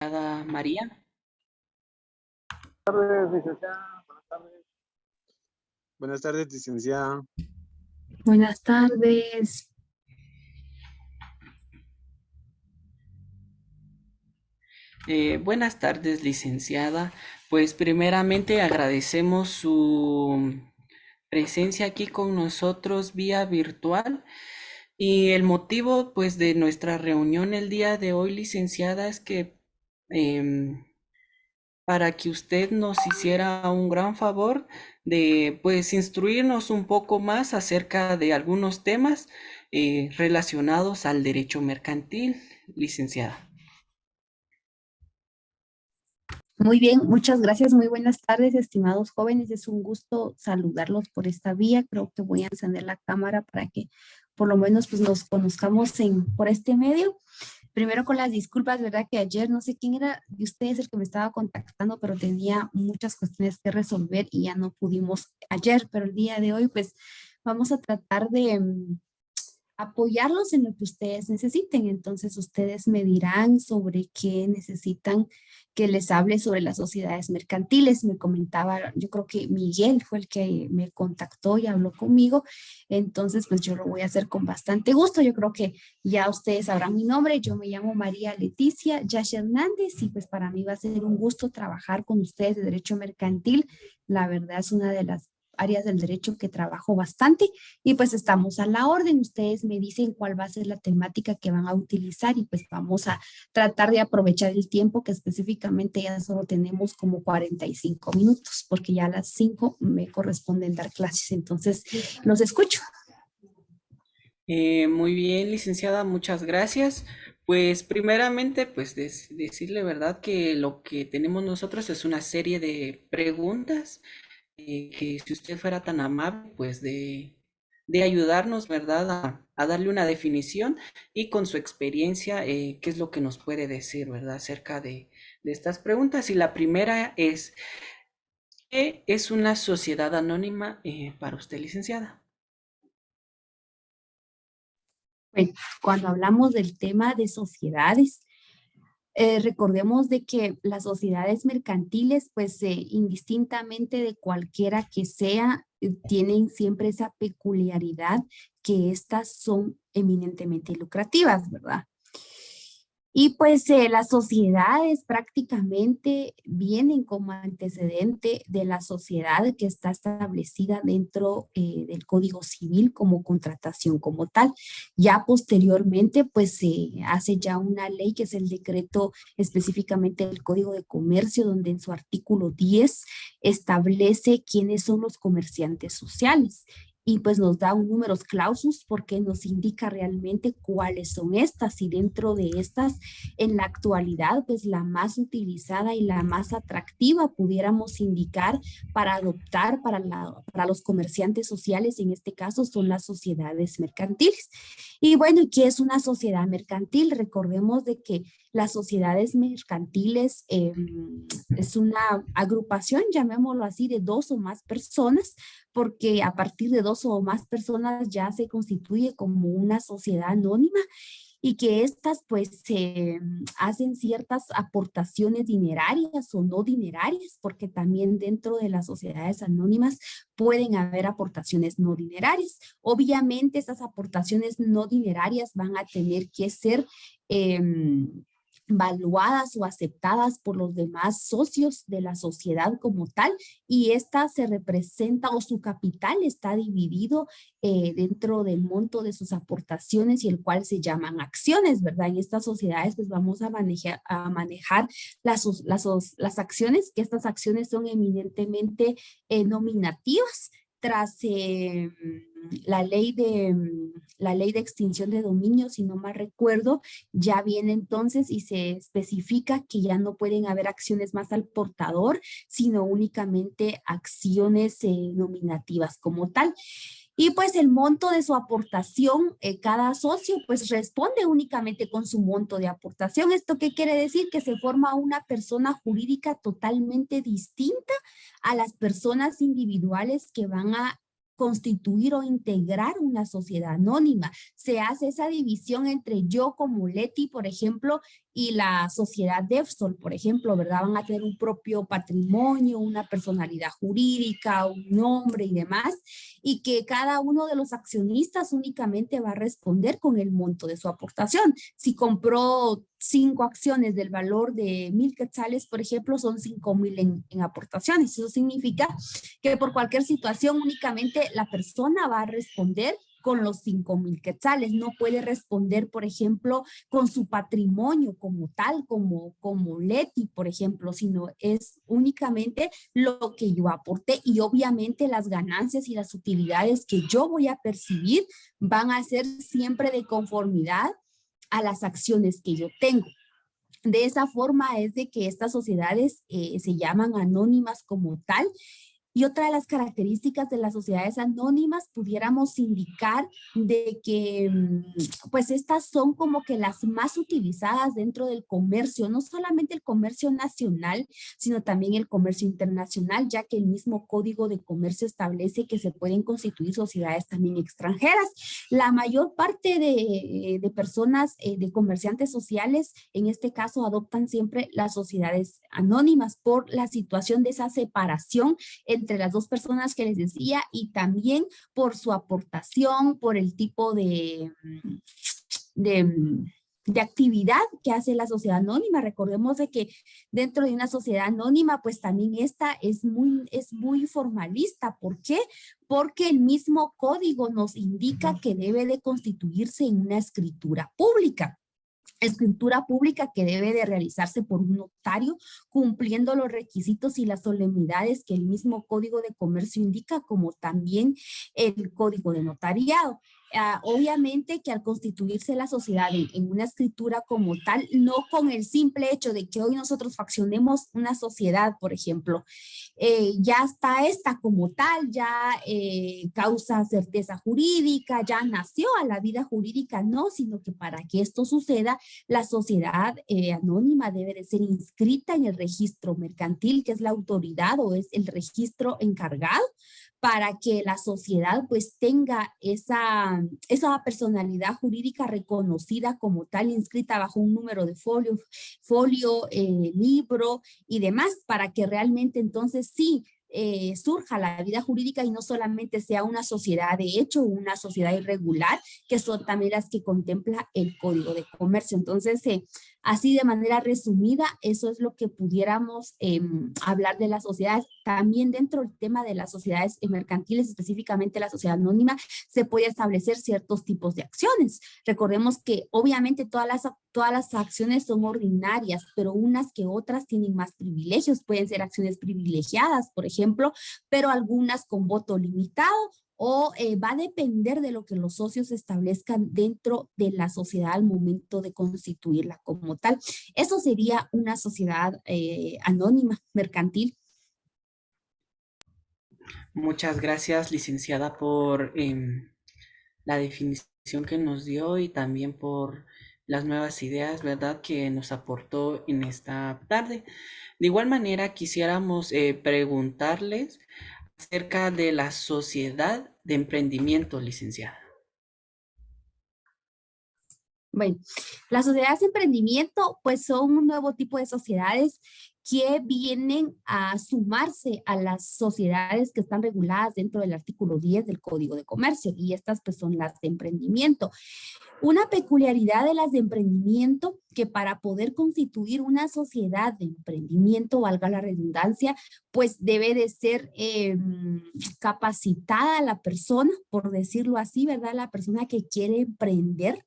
María. Buenas tardes, licenciada. Buenas tardes. Buenas tardes, licenciada. Buenas tardes. Buenas tardes, licenciada. Pues primeramente agradecemos su presencia aquí con nosotros vía virtual. Y el motivo, pues, de nuestra reunión el día de hoy, licenciada, es que para que usted nos hiciera un gran favor de, pues, instruirnos un poco más acerca de algunos temas relacionados al derecho mercantil, licenciada. Muy bien, muchas gracias. Muy buenas tardes, estimados jóvenes. Es un gusto saludarlos por esta vía. Creo que voy a encender la cámara para que por lo menos pues, nos conozcamos por este medio. Primero con las disculpas, ¿verdad? Que ayer no sé quién era de ustedes el que me estaba contactando, pero tenía muchas cuestiones que resolver y ya no pudimos ayer, pero el día de hoy pues vamos a tratar de apoyarlos en lo que ustedes necesiten. Entonces ustedes me dirán sobre qué necesitan que les hable sobre las sociedades mercantiles. Me comentaba, yo creo que Miguel fue el que me contactó y habló conmigo. Entonces, pues yo lo voy a hacer con bastante gusto. Yo creo que ya ustedes sabrán mi nombre. Yo me llamo María Leticia Yash Hernández y pues para mí va a ser un gusto trabajar con ustedes de derecho mercantil. La verdad es una de las áreas del derecho que trabajo bastante y pues estamos a la orden. Ustedes me dicen cuál va a ser la temática que van a utilizar y pues vamos a tratar de aprovechar el tiempo que específicamente ya solo tenemos como 45 minutos porque ya a las 5 me corresponden dar clases. Entonces, los escucho. Muy bien, licenciada, muchas gracias. Pues primeramente, pues decirle, ¿verdad? Que lo que tenemos nosotros es una serie de preguntas que si usted fuera tan amable, pues de ayudarnos, ¿verdad? A darle una definición y con su experiencia, qué es lo que nos puede decir, ¿verdad? Acerca de estas preguntas. Y la primera es, ¿qué es una sociedad anónima para usted, licenciada? Bueno, cuando hablamos del tema de sociedades, recordemos de que las sociedades mercantiles, pues indistintamente de cualquiera que sea, tienen siempre esa peculiaridad que estas son eminentemente lucrativas, ¿verdad? Y pues las sociedades prácticamente vienen como antecedente de la sociedad que está establecida dentro del Código Civil como contratación como tal. Ya posteriormente pues se hace ya una ley que es el decreto específicamente del Código de Comercio, donde en su artículo 10 establece quiénes son los comerciantes sociales y pues nos da un números clausus porque nos indica realmente cuáles son estas y dentro de estas en la actualidad pues la más utilizada y la más atractiva pudiéramos indicar para adoptar para los comerciantes sociales en este caso son las sociedades mercantiles. Y bueno, ¿y qué es una sociedad mercantil? Recordemos de que las sociedades mercantiles es una agrupación, llamémoslo así, de dos o más personas, porque a partir de dos o más personas ya se constituye como una sociedad anónima y que estas pues hacen ciertas aportaciones dinerarias o no dinerarias, porque también dentro de las sociedades anónimas pueden haber aportaciones no dinerarias. Obviamente estas aportaciones no dinerarias van a tener que ser valuadas o aceptadas por los demás socios de la sociedad como tal y esta se representa o su capital está dividido dentro del monto de sus aportaciones y el cual se llaman acciones, ¿verdad? En estas sociedades pues vamos a manejar las acciones, que estas acciones son eminentemente nominativas tras la ley de extinción de dominio, si no mal recuerdo, ya viene entonces y se especifica que ya no pueden haber acciones más al portador, sino únicamente acciones nominativas como tal. Y pues el monto de su aportación, cada socio pues responde únicamente con su monto de aportación. ¿Esto qué quiere decir? Que se forma una persona jurídica totalmente distinta a las personas individuales que van a constituir o integrar una sociedad anónima. Se hace esa división entre yo como Leti, por ejemplo, y la sociedad DEFSOL, por ejemplo, ¿verdad? Van a tener un propio patrimonio, una personalidad jurídica, un nombre y demás, y que cada uno de los accionistas únicamente va a responder con el monto de su aportación. Si compró 5 acciones del valor de 1,000 quetzales, por ejemplo, son 5,000 en aportaciones. Eso significa que por cualquier situación únicamente la persona va a responder con los 5,000 quetzales. No puede responder, por ejemplo, con su patrimonio como tal, como Leti, por ejemplo, sino es únicamente lo que yo aporté, y obviamente las ganancias y las utilidades que yo voy a percibir van a ser siempre de conformidad a las acciones que yo tengo. De esa forma es de que estas sociedades se llaman anónimas como tal. Y otra de las características de las sociedades anónimas pudiéramos indicar de que pues estas son como que las más utilizadas dentro del comercio, no solamente el comercio nacional, sino también el comercio internacional, ya que el mismo Código de Comercio establece que se pueden constituir sociedades también extranjeras. La mayor parte de personas, de comerciantes sociales, en este caso adoptan siempre las sociedades anónimas por la situación de esa separación entre las dos personas que les decía, y también por su aportación, por el tipo de actividad que hace la sociedad anónima. Recordemos de que dentro de una sociedad anónima, pues también esta es muy formalista. ¿Por qué? Porque el mismo código nos indica que debe de constituirse en una escritura pública que debe de realizarse por un notario, cumpliendo los requisitos y las solemnidades que el mismo Código de Comercio indica, como también el Código de Notariado. Obviamente que al constituirse la sociedad en una escritura como tal, no con el simple hecho de que hoy nosotros faccionemos una sociedad, por ejemplo, ya está esta como tal, ya causa certeza jurídica, ya nació a la vida jurídica, no, sino que para que esto suceda, la sociedad anónima debe de ser inscrita en el registro mercantil, que es la autoridad o es el registro encargado, para que la sociedad pues tenga esa personalidad jurídica reconocida como tal, inscrita bajo un número de folio, libro y demás, para que realmente entonces sí surja la vida jurídica y no solamente sea una sociedad de hecho o una sociedad irregular, que son también las que contempla el Código de Comercio. Entonces, así de manera resumida, eso es lo que pudiéramos hablar de las sociedades. También dentro del tema de las sociedades mercantiles, específicamente la sociedad anónima, se puede establecer ciertos tipos de acciones. Recordemos que obviamente todas las acciones son ordinarias, pero unas que otras tienen más privilegios. Pueden ser acciones privilegiadas, por ejemplo, pero algunas con voto limitado, o va a depender de lo que los socios establezcan dentro de la sociedad al momento de constituirla como tal. Eso sería una sociedad anónima, mercantil. Muchas gracias, licenciada, por la definición que nos dio y también por las nuevas ideas, ¿verdad?, que nos aportó en esta tarde. De igual manera, quisiéramos preguntarles acerca de la sociedad de emprendimiento, licenciada. Bueno, las sociedades de emprendimiento pues son un nuevo tipo de sociedades que vienen a sumarse a las sociedades que están reguladas dentro del artículo 10 del Código de Comercio, y estas pues son las de emprendimiento. Una peculiaridad de las de emprendimiento, que para poder constituir una sociedad de emprendimiento, valga la redundancia, pues debe de ser capacitada la persona, por decirlo así, ¿verdad? La persona que quiere emprender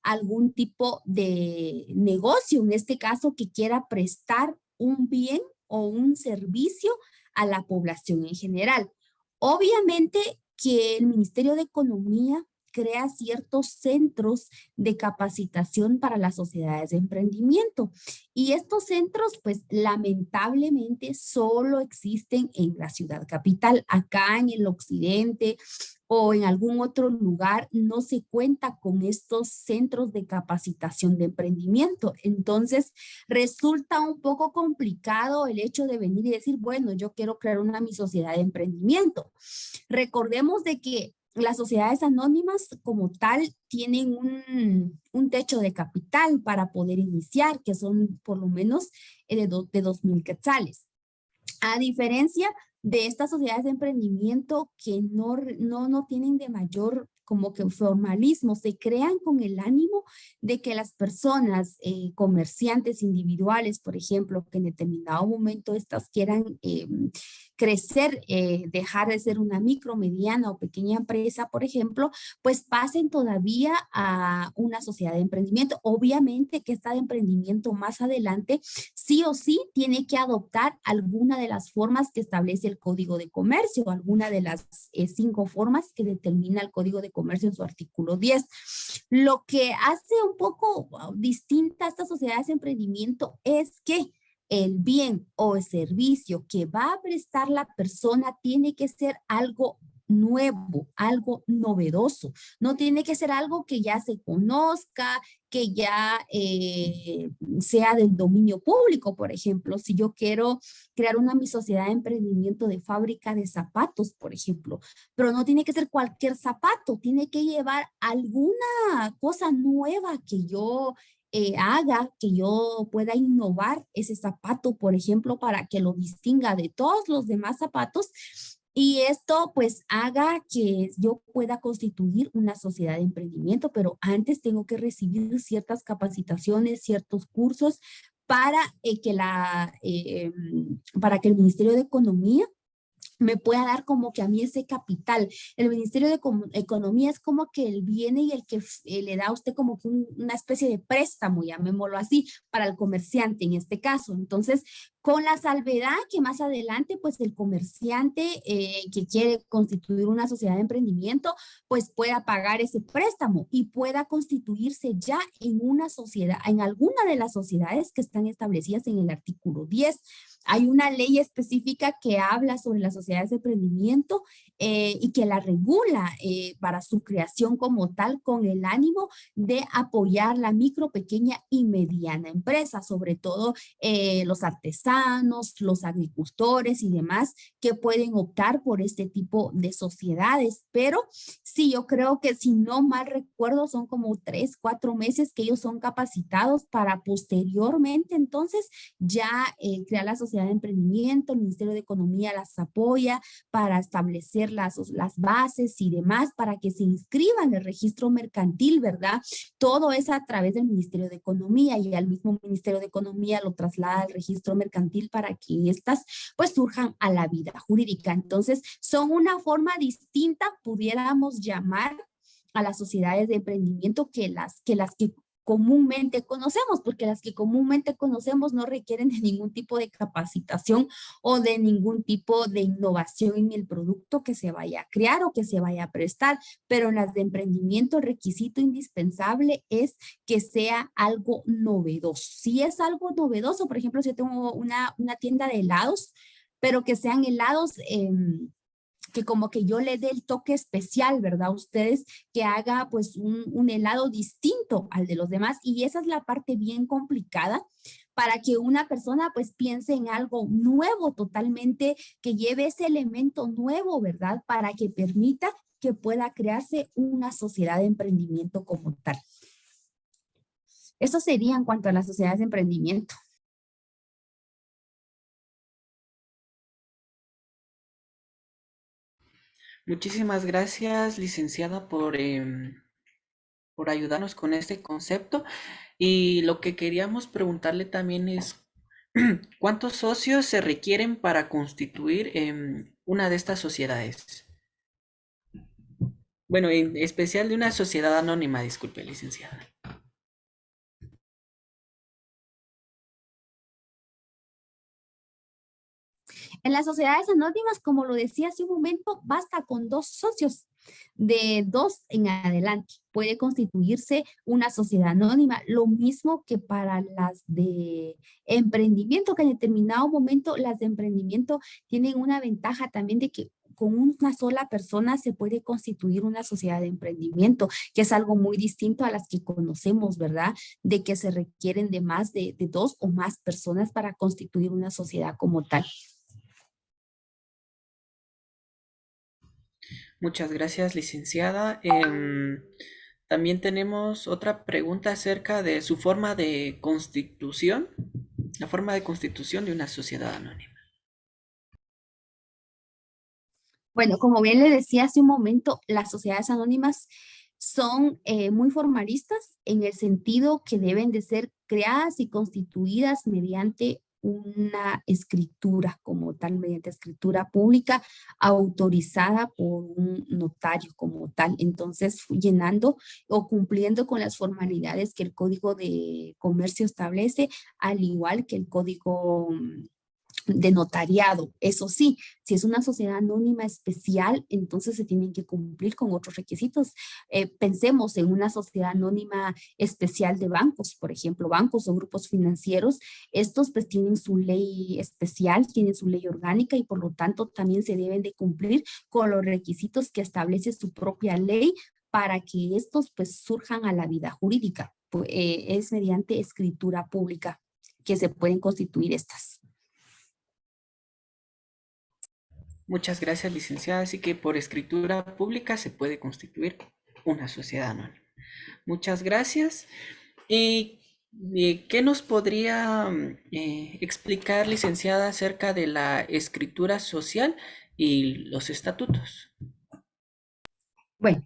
algún tipo de negocio, en este caso que quiera prestar un bien o un servicio a la población en general. Obviamente que el Ministerio de Economía crea ciertos centros de capacitación para las sociedades de emprendimiento, y estos centros pues lamentablemente solo existen en la ciudad capital. Acá en el occidente o en algún otro lugar no se cuenta con estos centros de capacitación de emprendimiento. Entonces resulta un poco complicado el hecho de venir y decir, bueno, yo quiero crear mi sociedad de emprendimiento. Recordemos de que las sociedades anónimas como tal tienen un techo de capital para poder iniciar, que son por lo menos de 2.000 quetzales. A diferencia de estas sociedades de emprendimiento que no tienen de mayor como que formalismo, se crean con el ánimo de que las personas, comerciantes individuales, por ejemplo, que en determinado momento estas quieran crecer, dejar de ser una micro, mediana o pequeña empresa, por ejemplo, pues pasen todavía a una sociedad de emprendimiento. Obviamente que esta de emprendimiento más adelante sí o sí tiene que adoptar alguna de las formas que establece el Código de Comercio, alguna de las 5 formas que determina el Código de Comercio en su artículo 10. Lo que hace un poco distinta a estas sociedades de emprendimiento es que el bien o el servicio que va a prestar la persona tiene que ser algo nuevo, algo novedoso. No tiene que ser algo que ya se conozca, que ya sea del dominio público. Por ejemplo, si yo quiero crear mi sociedad de emprendimiento de fábrica de zapatos, por ejemplo, pero no tiene que ser cualquier zapato, tiene que llevar alguna cosa nueva que yo haga, que yo pueda innovar ese zapato, por ejemplo, para que lo distinga de todos los demás zapatos. Y esto pues haga que yo pueda constituir una sociedad de emprendimiento, pero antes tengo que recibir ciertas capacitaciones, ciertos cursos para, para que el Ministerio de Economía me pueda dar como que a mí ese capital. El Ministerio de Economía es como que él viene y el que le da a usted como que una especie de préstamo, llamémoslo así, para el comerciante en este caso. Entonces, con la salvedad que más adelante, pues el comerciante que quiere constituir una sociedad de emprendimiento, pues pueda pagar ese préstamo y pueda constituirse ya en una sociedad, en alguna de las sociedades que están establecidas en el artículo 10. Hay una ley específica que habla sobre las sociedades de emprendimiento y que la regula para su creación como tal, con el ánimo de apoyar la micro, pequeña y mediana empresa, sobre todo los artesanos, los agricultores y demás que pueden optar por este tipo de sociedades. Pero sí, yo creo que si no mal recuerdo, son como 3, 4 meses que ellos son capacitados para posteriormente entonces ya crear la sociedad de emprendimiento. El Ministerio de Economía las apoya para establecer las bases y demás para que se inscriban en el registro mercantil, ¿verdad? Todo es a través del Ministerio de Economía y al mismo Ministerio de Economía lo traslada al registro mercantil para que estas pues surjan a la vida jurídica. Entonces, son una forma distinta, pudiéramos llamar a las sociedades de emprendimiento que las que comúnmente conocemos, porque las que comúnmente conocemos no requieren de ningún tipo de capacitación o de ningún tipo de innovación en el producto que se vaya a crear o que se vaya a prestar, pero en las de emprendimiento el requisito indispensable es que sea algo novedoso. Si es algo novedoso, por ejemplo, si yo tengo una tienda de helados, pero que sean helados que como que yo le dé el toque especial, ¿verdad? A ustedes, que haga pues un helado distinto al de los demás. Y esa es la parte bien complicada para que una persona pues piense en algo nuevo totalmente, que lleve ese elemento nuevo, ¿verdad? Para que permita que pueda crearse una sociedad de emprendimiento como tal. Eso sería en cuanto a las sociedades de emprendimiento. Muchísimas gracias, licenciada, por ayudarnos con este concepto. Y lo que queríamos preguntarle también es, ¿cuántos socios se requieren para constituir una de estas sociedades? Bueno, en especial de una sociedad anónima, disculpe, licenciada. En las sociedades anónimas, como lo decía hace un momento, basta con 2 socios. De 2 en adelante puede constituirse una sociedad anónima. Lo mismo que para las de emprendimiento, que en determinado momento las de emprendimiento tienen una ventaja también de que con una sola persona se puede constituir una sociedad de emprendimiento, que es algo muy distinto a las que conocemos, ¿verdad? De que se requieren de más de 2 o más personas para constituir una sociedad como tal. Muchas gracias, licenciada. También tenemos otra pregunta acerca de su forma de constitución, la forma de constitución de una sociedad anónima. Bueno, como bien le decía hace un momento, las sociedades anónimas son muy formalistas en el sentido que deben de ser creadas y constituidas mediante una escritura como tal, mediante escritura pública autorizada por un notario como tal. Entonces, llenando o cumpliendo con las formalidades que el Código de Comercio establece, al igual que el Código de notariado. Eso sí, si es una sociedad anónima especial, entonces se tienen que cumplir con otros requisitos. Pensemos en una sociedad anónima especial de bancos, por ejemplo, bancos o grupos financieros. Estos pues tienen su ley especial, tienen su ley orgánica y por lo tanto también se deben de cumplir con los requisitos que establece su propia ley para que estos pues surjan a la vida jurídica. Es mediante escritura pública que se pueden constituir estas. Muchas gracias, licenciada. Así que por escritura pública se puede constituir una sociedad anónima. Muchas gracias. ¿Y qué nos podría explicar, licenciada, acerca de la escritura social y los estatutos? Bueno,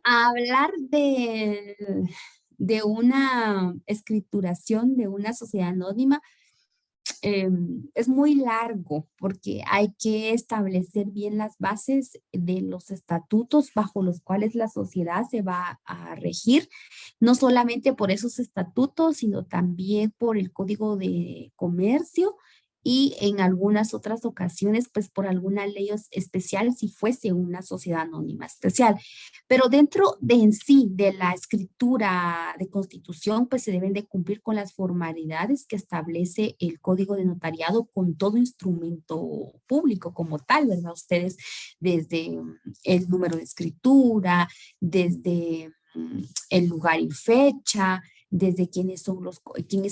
hablar de una escrituración de una sociedad anónima es muy largo porque hay que establecer bien las bases de los estatutos bajo los cuales la sociedad se va a regir, no solamente por esos estatutos, sino también por el Código de Comercio y en algunas otras ocasiones, pues por alguna ley especial si fuese una sociedad anónima especial. Pero dentro de en sí, de la escritura de constitución, pues se deben de cumplir con las formalidades que establece el Código de Notariado con todo instrumento público como tal, ¿verdad? Ustedes desde el número de escritura, desde el lugar y fecha, desde quién es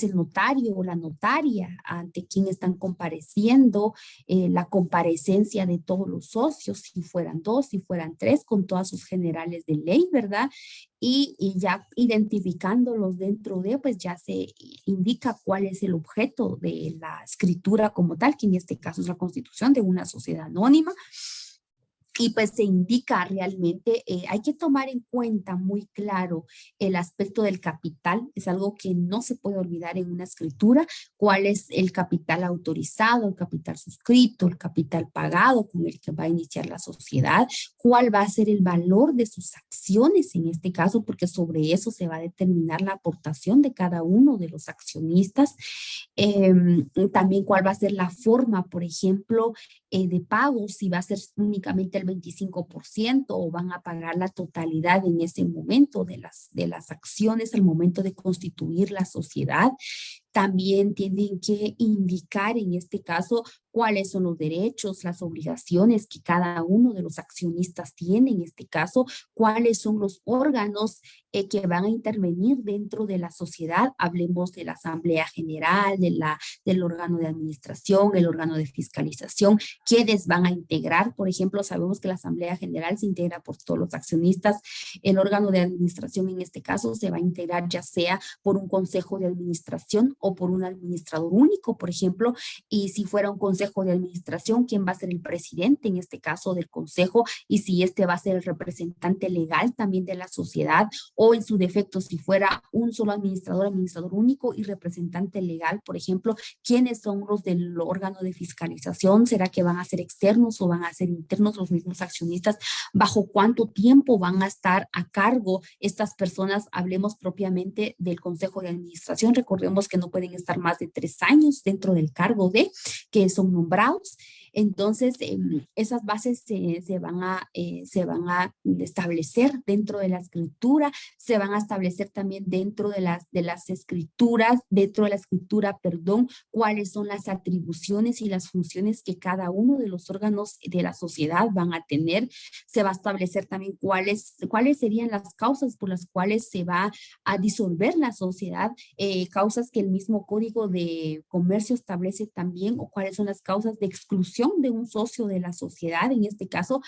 el notario o la notaria, ante quién están compareciendo, la comparecencia de todos los socios, si fueran dos, si fueran tres, con todas sus generales de ley, ¿verdad? Y ya identificándolos dentro de, pues ya se indica cuál es el objeto de la escritura como tal, que en este caso es la constitución de una sociedad anónima. Y pues se indica realmente, hay que tomar en cuenta muy claro el aspecto del capital, es algo que no se puede olvidar en una escritura, cuál es el capital autorizado, el capital suscrito, el capital pagado con el que va a iniciar la sociedad, cuál va a ser el valor de sus acciones en este caso, porque sobre eso se va a determinar la aportación de cada uno de los accionistas, también cuál va a ser la forma, por ejemplo, de pago, si va a ser únicamente el 25% o van a pagar la totalidad en ese momento de las acciones al momento de constituir la sociedad. También tienen que indicar en este caso cuáles son los derechos, las obligaciones que cada uno de los accionistas tiene en este caso, cuáles son los órganos que van a intervenir dentro de la sociedad. Hablemos de la Asamblea General, del órgano de administración, el órgano de fiscalización, quiénes van a integrar. Por ejemplo, sabemos que la Asamblea General se integra por todos los accionistas. El órgano de administración en este caso se va a integrar ya sea por un consejo de administración o por un administrador único, por ejemplo, y si fuera un consejo de administración, ¿quién va a ser el presidente en este caso del consejo? Y si este va a ser el representante legal también de la sociedad, o en su defecto, si fuera un solo administrador, administrador único y representante legal, por ejemplo, ¿quiénes son los del órgano de fiscalización? ¿Será que van a ser externos o van a ser internos los mismos accionistas? ¿Bajo cuánto tiempo van a estar a cargo estas personas? Hablemos propiamente del consejo de administración. Recordemos que no pueden estar más de 3 años dentro del cargo de que son nombrados. Entonces, esas bases se van a establecer dentro de la escritura, se van a establecer también dentro de las escrituras, dentro de la escritura, perdón, cuáles son las atribuciones y las funciones que cada uno de los órganos de la sociedad van a tener. Se va a establecer también cuáles serían las causas por las cuales se va a disolver la sociedad, causas que el mismo Código de Comercio establece también, o cuáles son las causas de exclusión constitución de un socio de la sociedad. En este caso,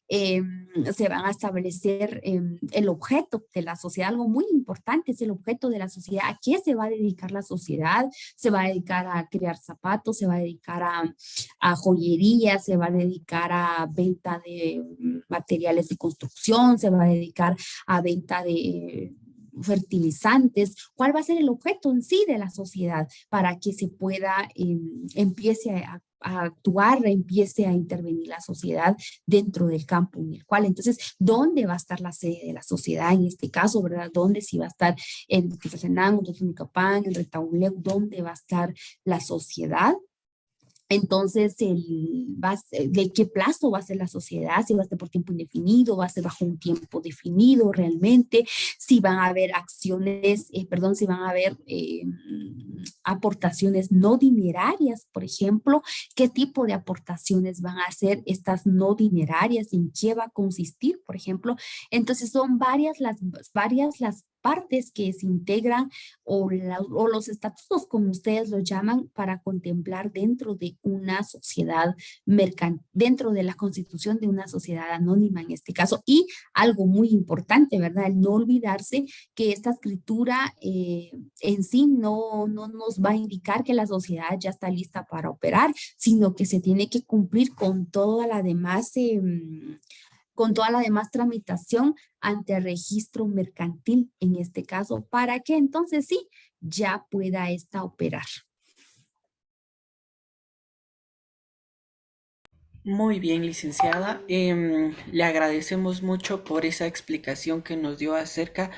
se van a establecer el objeto de la sociedad. Algo muy importante es el objeto de la sociedad. ¿A qué se va a dedicar la sociedad? Se va a dedicar a crear zapatos, se va a dedicar a joyería, se va a dedicar a venta de materiales de construcción, se va a dedicar a venta de fertilizantes. ¿Cuál va a ser el objeto en sí de la sociedad para que se pueda, empiece a actuar, empiece a intervenir la sociedad dentro del campo en el cual? Entonces, ¿dónde va a estar la sede de la sociedad en este caso, verdad? ¿Dónde? Si va a estar en Quetzaltenango, en Totonicapán, en Retauleu, ¿dónde va a estar la sociedad? Entonces, ¿de qué plazo va a ser la sociedad? Si va a ser por tiempo indefinido, va a ser bajo un tiempo definido realmente, si van a haber acciones, perdón, si van a haber aportaciones no dinerarias, por ejemplo, qué tipo de aportaciones van a ser estas no dinerarias, en qué va a consistir, por ejemplo. Entonces, son varias las partes que se integran o los estatutos, como ustedes lo llaman, para contemplar dentro de una sociedad mercantil, dentro de la constitución de una sociedad anónima en este caso. Y algo muy importante, ¿verdad? El no olvidarse que esta escritura en sí no nos va a indicar que la sociedad ya está lista para operar, sino que se tiene que cumplir con toda la demás tramitación ante el registro mercantil en este caso, para que entonces sí, ya pueda esta operar. Muy bien, licenciada. Le agradecemos mucho por esa explicación que nos dio acerca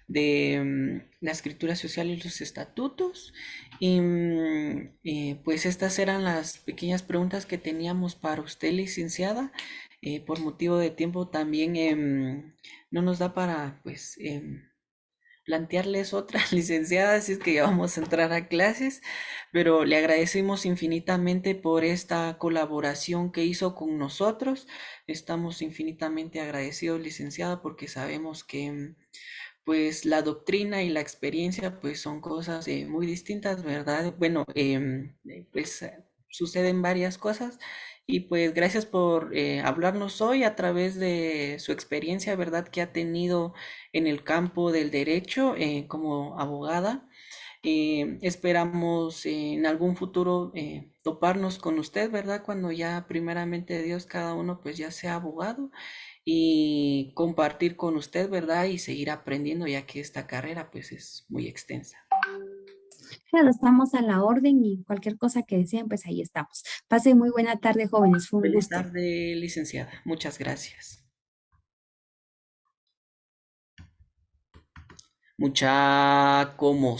de la escritura social y los estatutos. Y pues estas eran las pequeñas preguntas que teníamos para usted, licenciada. Por motivo de tiempo también no nos da para pues plantearles otra, licenciada, así es que ya vamos a entrar a clases, pero le agradecemos infinitamente por esta colaboración que hizo con nosotros. Estamos infinitamente agradecidos, licenciada, porque sabemos que pues la doctrina y la experiencia pues son cosas muy distintas, ¿verdad? Bueno, pues suceden varias cosas y pues gracias por hablarnos hoy a través de su experiencia, ¿verdad? Que ha tenido en el campo del derecho como abogada. Esperamos en algún futuro toparnos con usted, ¿verdad? Cuando ya primeramente Dios cada uno pues ya sea abogado y compartir con usted, ¿verdad? Y seguir aprendiendo ya que esta carrera pues es muy extensa. Claro, estamos a la orden y cualquier cosa que deseen, pues ahí estamos. Pasen muy buena tarde, jóvenes. Fue un Feliz gusto. tarde, licenciada. Muchas gracias. Mucha como